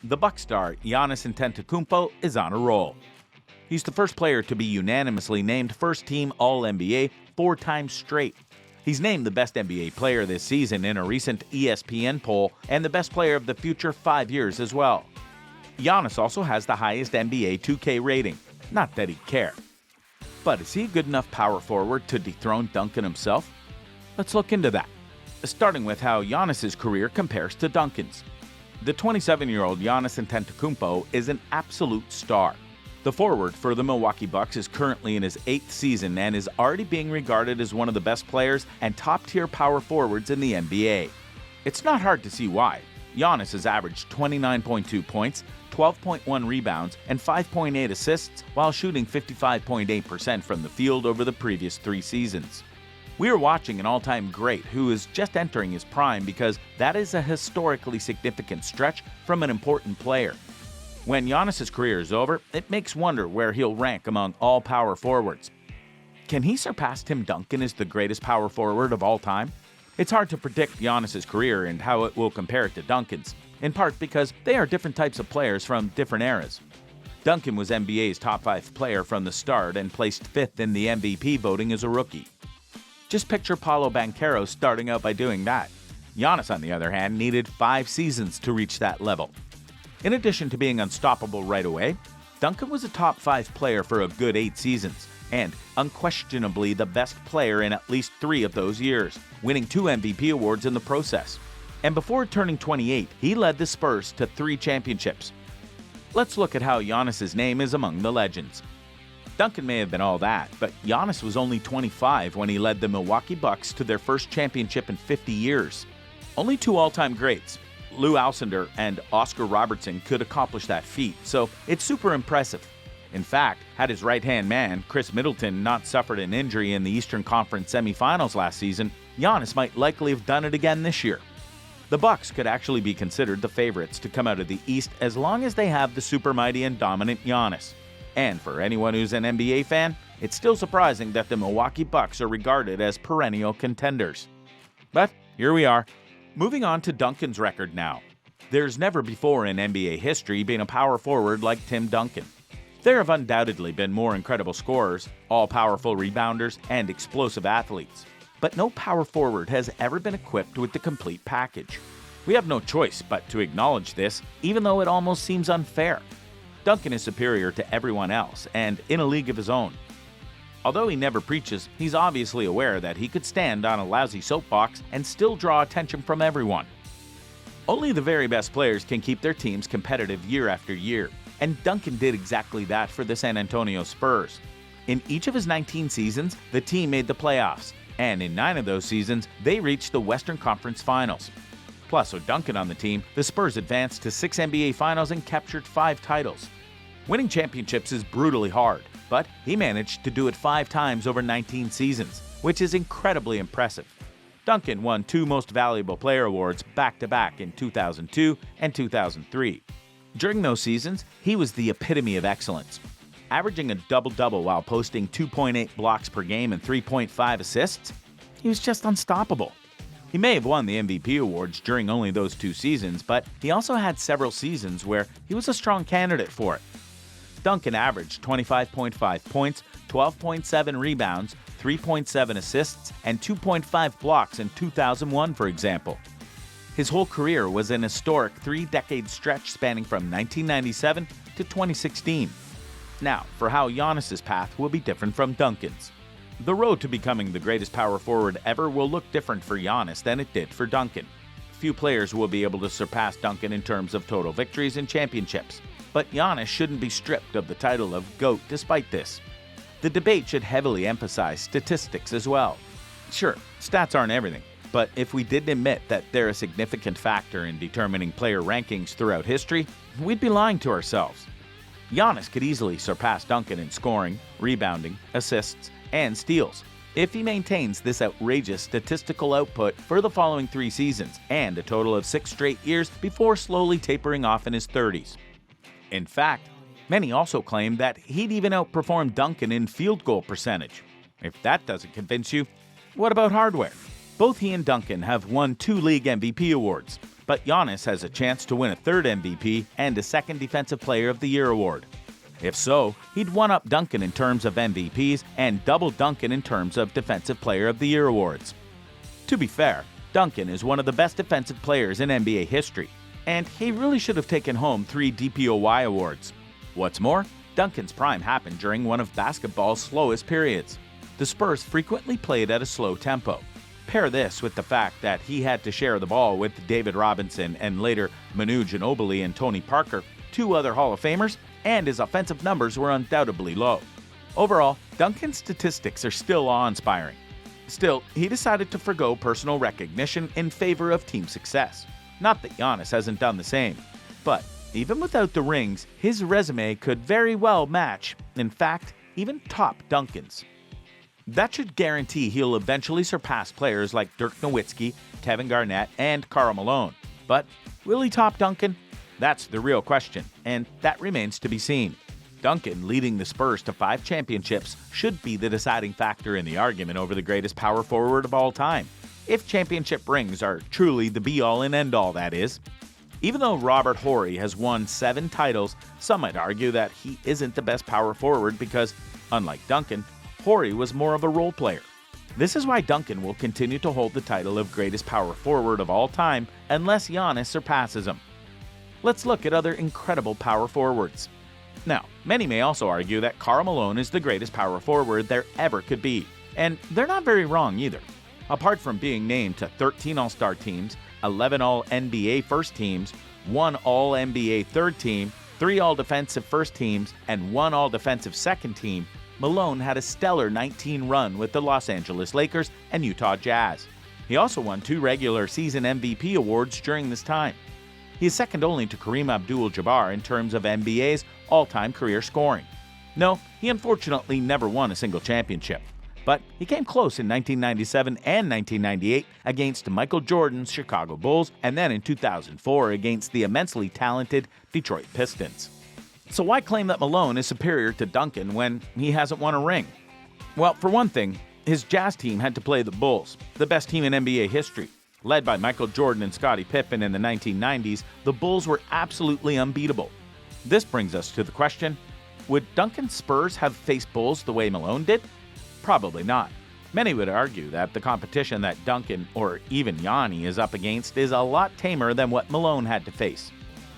The Bucks star Giannis Antetokounmpo is on a roll. He's the first player to be unanimously named first-team All-NBA 4 times straight. He's named the best NBA player this season in a recent ESPN poll and the best player of the future 5 years as well. Giannis also has the highest NBA 2K rating. Not that he'd care. But is he a good enough power forward to dethrone Duncan himself? Let's look into that, starting with how Giannis' career compares to Duncan's. The 27-year-old Giannis Antetokounmpo is an absolute star. The forward for the Milwaukee Bucks is currently in his 8th season and is already being regarded as one of the best players and top-tier power forwards in the NBA. It's not hard to see why. Giannis has averaged 29.2 points, 12.1 rebounds, and 5.8 assists while shooting 55.8% from the field over the previous 3 seasons. We are watching an all-time great who is just entering his prime because that is a historically significant stretch from an important player. When Giannis' career is over, it makes wonder where he'll rank among all power forwards. Can he surpass Tim Duncan as the greatest power forward of all time? It's hard to predict Giannis' career and how it will compare to Duncan's, in part because they are different types of players from different eras. Duncan was NBA's top 5 player from the start and placed 5th in the MVP voting as a rookie. Just picture Paolo Banchero starting out by doing that. Giannis, on the other hand, needed 5 seasons to reach that level. In addition to being unstoppable right away, Duncan was a top 5 player for a good 8 seasons, and unquestionably the best player in at least 3 of those years, winning 2 MVP awards in the process. And before turning 28, he led the Spurs to 3 championships. Let's look at how Giannis' name is among the legends. Duncan may have been all that, but Giannis was only 25 when he led the Milwaukee Bucks to their first championship in 50 years. Only 2 all-time greats, Lou Alcindor and Oscar Robertson, could accomplish that feat, so it's super impressive. In fact, had his right-hand man, Chris Middleton, not suffered an injury in the Eastern Conference semifinals last season, Giannis might likely have done it again this year. The Bucks could actually be considered the favorites to come out of the East as long as they have the super mighty and dominant Giannis. And for anyone who's an NBA fan, it's still surprising that the Milwaukee Bucks are regarded as perennial contenders. But here we are. Moving on to Duncans Record now. There's never before in NBA history been a power forward like Tim Duncan. There have undoubtedly been more incredible scorers, all-powerful rebounders, and explosive athletes. But no power forward has ever been equipped with the complete package. We have no choice but to acknowledge this, even though it almost seems unfair. Duncan is superior to everyone else and in a league of his own. Although he never preaches, he's obviously aware that he could stand on a lousy soapbox and still draw attention from everyone. Only the very best players can keep their teams competitive year after year, and Duncan did exactly that for the San Antonio Spurs. In each of his 19 seasons, the team made the playoffs, and in 9 of those seasons, they reached the Western Conference Finals. Plus, with Duncan on the team, the Spurs advanced to 6 NBA Finals and captured 5 titles. Winning championships is brutally hard, but he managed to do it 5 times over 19 seasons, which is incredibly impressive. Duncan won 2 Most Valuable Player awards back-to-back in 2002 and 2003. During those seasons, he was the epitome of excellence, averaging a double-double while posting 2.8 blocks per game and 3.5 assists. He was just unstoppable. He may have won the MVP awards during only those 2 seasons, but he also had several seasons where he was a strong candidate for it. Duncan averaged 25.5 points, 12.7 rebounds, 3.7 assists, and 2.5 blocks in 2001, for example. His whole career was an historic 3-decade stretch spanning from 1997 to 2016. Now, for how Giannis' path will be different from Duncan's. The road to becoming the greatest power forward ever will look different for Giannis than it did for Duncan. Few players will be able to surpass Duncan in terms of total victories and championships, but Giannis shouldn't be stripped of the title of GOAT despite this. The debate should heavily emphasize statistics as well. Sure, stats aren't everything, but if we didn't admit that they're a significant factor in determining player rankings throughout history, we'd be lying to ourselves. Giannis could easily surpass Duncan in scoring, rebounding, assists, and steals if he maintains this outrageous statistical output for the following 3 seasons and a total of 6 straight years before slowly tapering off in his 30s. In fact, many also claim that he'd even outperform Duncan in field goal percentage. If that doesn't convince you, what about hardware? Both he and Duncan have won 2 league MVP awards, but Giannis has a chance to win a third MVP and a second Defensive Player of the Year award. If so, he'd one-up Duncan in terms of MVPs and double Duncan in terms of Defensive Player of the Year awards. To be fair, Duncan is one of the best defensive players in NBA history, and he really should have taken home 3 DPOY awards. What's more, Duncan's prime happened during one of basketball's slowest periods. The Spurs frequently played at a slow tempo. Pair this with the fact that he had to share the ball with David Robinson and later Manu Ginobili and Tony Parker, 2 other Hall of Famers, and his offensive numbers were undoubtedly low. Overall, Duncan's statistics are still awe-inspiring. Still, he decided to forgo personal recognition in favor of team success. Not that Giannis hasn't done the same, but even without the rings, his resume could very well match, in fact, even top Duncan's. That should guarantee he'll eventually surpass players like Dirk Nowitzki, Kevin Garnett, and Karl Malone. But will he top Duncan? That's the real question, and that remains to be seen. Duncan leading the Spurs to 5 championships should be the deciding factor in the argument over the greatest power forward of all time. If championship rings are truly the be-all and end-all, that is. Even though Robert Horry has won 7 titles, some might argue that he isn't the best power forward because, unlike Duncan, Horry was more of a role player. This is why Duncan will continue to hold the title of greatest power forward of all time unless Giannis surpasses him. Let's look at other incredible power forwards. Now, many may also argue that Karl Malone is the greatest power forward there ever could be, and they're not very wrong either. Apart from being named to 13 All-Star teams, 11 All-NBA first teams, 1 All-NBA third team, 3 All-Defensive first teams, and 1 All-Defensive second team, Malone had a stellar 19 run with the Los Angeles Lakers and Utah Jazz. He also won 2 regular season MVP awards during this time. He is second only to Kareem Abdul-Jabbar in terms of NBA's all-time career scoring. No, he unfortunately never won a single championship, but he came close in 1997 and 1998 against Michael Jordan's Chicago Bulls and then in 2004 against the immensely talented Detroit Pistons. So why claim that Malone is superior to Duncan when he hasn't won a ring? Well, for one thing, his Jazz team had to play the Bulls, the best team in NBA history. Led by Michael Jordan and Scottie Pippen in the 1990s, the Bulls were absolutely unbeatable. This brings us to the question, would Duncan's Spurs have faced Bulls the way Malone did? Probably not. Many would argue that the competition that Duncan or even Giannis is up against is a lot tamer than what Malone had to face.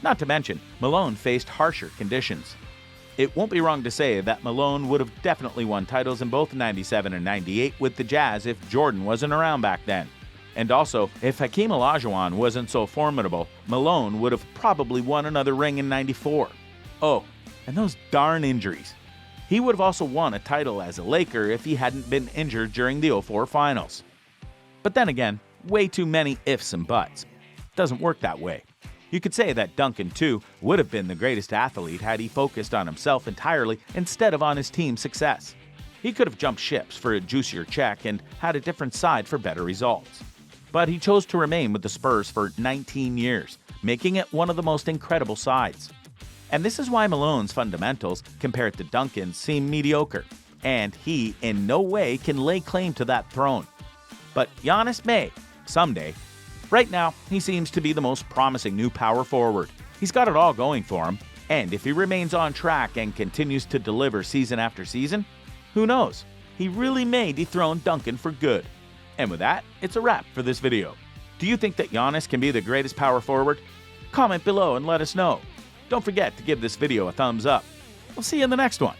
Not to mention, Malone faced harsher conditions. It won't be wrong to say that Malone would have definitely won titles in both 97 and 98 with the Jazz if Jordan wasn't around back then. And also, if Hakeem Olajuwon wasn't so formidable, Malone would have probably won another ring in 94. Oh, and those darn injuries. He would have also won a title as a Laker if he hadn't been injured during the 04 finals. But then again, way too many ifs and buts. Doesn't work that way. You could say that Duncan, too, would have been the greatest athlete had he focused on himself entirely instead of on his team's success. He could have jumped ships for a juicier check and had a different side for better results. But he chose to remain with the Spurs for 19 years, making it one of the most incredible sides. And this is why Malone's fundamentals, compared to Duncan's, seem mediocre, and he in no way can lay claim to that throne. But Giannis may, someday. Right now, he seems to be the most promising new power forward. He's got it all going for him, and if he remains on track and continues to deliver season after season, who knows? He really may dethrone Duncan for good. And with that, it's a wrap for this video. Do you think that Giannis can be the greatest power forward? Comment below and let us know. Don't forget to give this video a thumbs up. We'll see you in the next one.